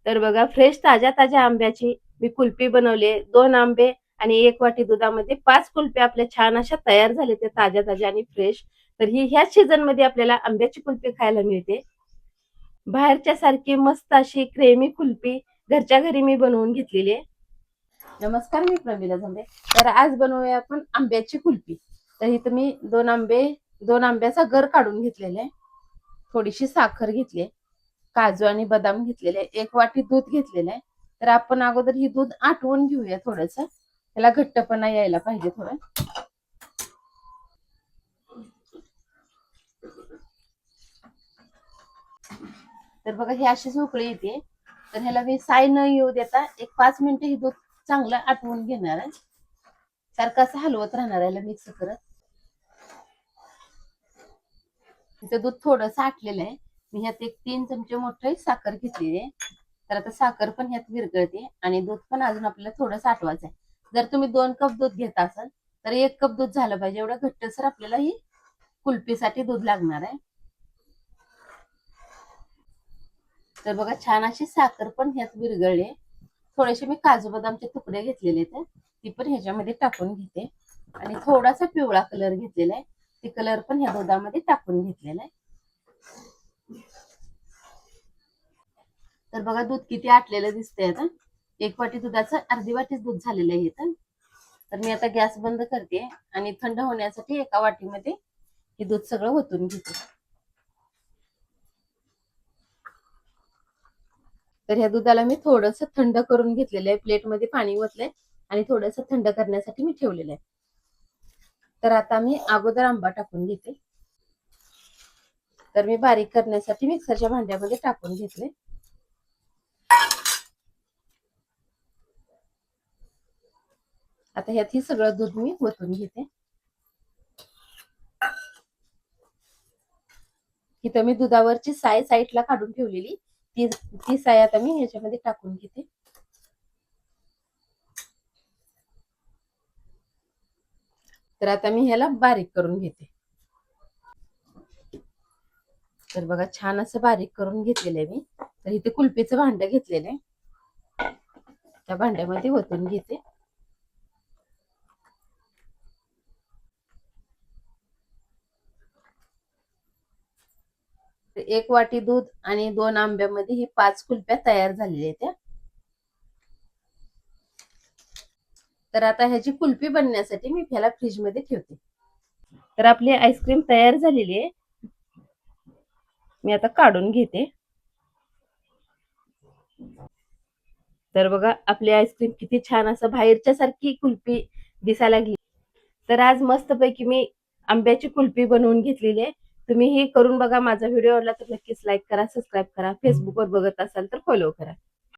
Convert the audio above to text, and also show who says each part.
Speaker 1: तर बघा फ्रेश ताज्या ताज्या आंब्याची मी कुल्फी बनवली. 2 आंबे आणि 1 वाटी दुधामध्ये 5 कुल्फ्या आपल्या छान अशा तयार झाल्या त्या ताज्या ताज्या आणि फ्रेश. तर ही ह्याच सीझनमध्ये आपल्याला आंब्याची कुल्फी खायला मिळते. बाहेरच्या सारखी मस्त अशी क्रेमी कुल्फी घरच्या घरी मी बनवून घेतलेली आहे. नमस्कार, मी प्रमिला झांबे. तर आज बनवूया आपण आंब्याची कुल्फी. तर इथं मी 2 आंब्याचा गर काढून घेतलेला आहे. थोडीशी साखर घेतली, काजू आणि बदाम घेतलेले, 1 वाटी दूध घेतलेलं आहे. तर आपण अगोदर ही दूध आटवून घेऊया थोडंसं. त्याला घट्टपणा यायला पाहिजे थोडं. तर बघा ही अशीच उकळी येते. तर ह्याला मी साय न येऊ देता एक 5 मिनिटं ही दूध चांगलं आटवून घेणार आहे. सारखं असं हलवत राहणार याला मिक्स करत. तिचं दूध थोडंसं आटलेलं आहे. मी ह्यात एक 3 चमचे मोठी साखर घेतलेली आहे. तर आता साखर पण ह्यात विरघळते आणि दूध पण अजून आपल्याला थोडंसं आटवायचं आहे. जर तुम्ही 2 कप दूध घेत असाल तर 1 कप दूध झालं पाहिजे. एवढं घट्टसर आपल्याला ही कुल्फीसाठी दूध लागणार आहे. तर बघा छान अशी साखर पण ह्यात विरघळली. थोडेसे मी काजू बदामचे तुकडे घेतलेले आहेत, ती पण ह्याच्यामध्ये टाकून घेते. आणि थोडासा पिवळा कलर घेतलेला आहे, ते कलर पण ह्या दुधामध्ये टाकून घेतलेला आहे. तर बघा दूध किती आटलेलं दिसतंय. आता 1 वाटी दुधाचं अर्धी वाटीच दूध झालेलं आहे इथं. तर मी आता गॅस बंद करते आणि थंड होण्यासाठी एका वाटीमध्ये हे दूध सगळं ओतून घेते. तर ह्या दुधाला मी थोडंसं थंड करून घेतलेलं आहे. प्लेटमध्ये पाणी ओतलंय आणि थोडंसं थंड करण्यासाठी मी ठेवलेलं आहे. तर आता मी अगोदर आंबा टाकून घेते. तर मी बारीक करण्यासाठी मिक्सरच्या भांड्यामध्ये टाकून घेतले. आता ह्यात ही सगळं दूध मी ओतून घेते. इथं मी दुधावरची साय साईडला काढून ठेवलेली, ती साय आता मी ह्याच्यामध्ये टाकून घेते. तर आता मी ह्याला बारीक करून घेते. तर बघा छान असं बारीक करून घेतलेलं आहे मी. तर इथे कुल्फीचं भांड घेतलेलं आहे, त्या भांड्यामध्ये ओतून घेते. एक वाटी दूध आणि 2 आंब्यामध्ये ही 5 कुल्फ्या तयार झालेल्या आहेत. तर आता ह्याची कुल्फी बनण्यासाठी मी ह्याला फ्रीज मध्ये ठेवते. तर आपली आईस्क्रीम तयार झालेली आहे. मी आता काढून घेते. तर बघा आपली आईस्क्रीम किती छान असं बाहेरच्या सारखी कुल्फी दिसायला लागली. तर आज मस्तपैकी मी आंब्याची कुल्फी बनवून घेतलेली आहे. तुम्ही हे करून बघा. माझा व्हिडिओ आवडला तर नक्कीच लाईक करा, सबस्क्राईब करा. फेसबुकवर बघत असाल तर फॉलो करा.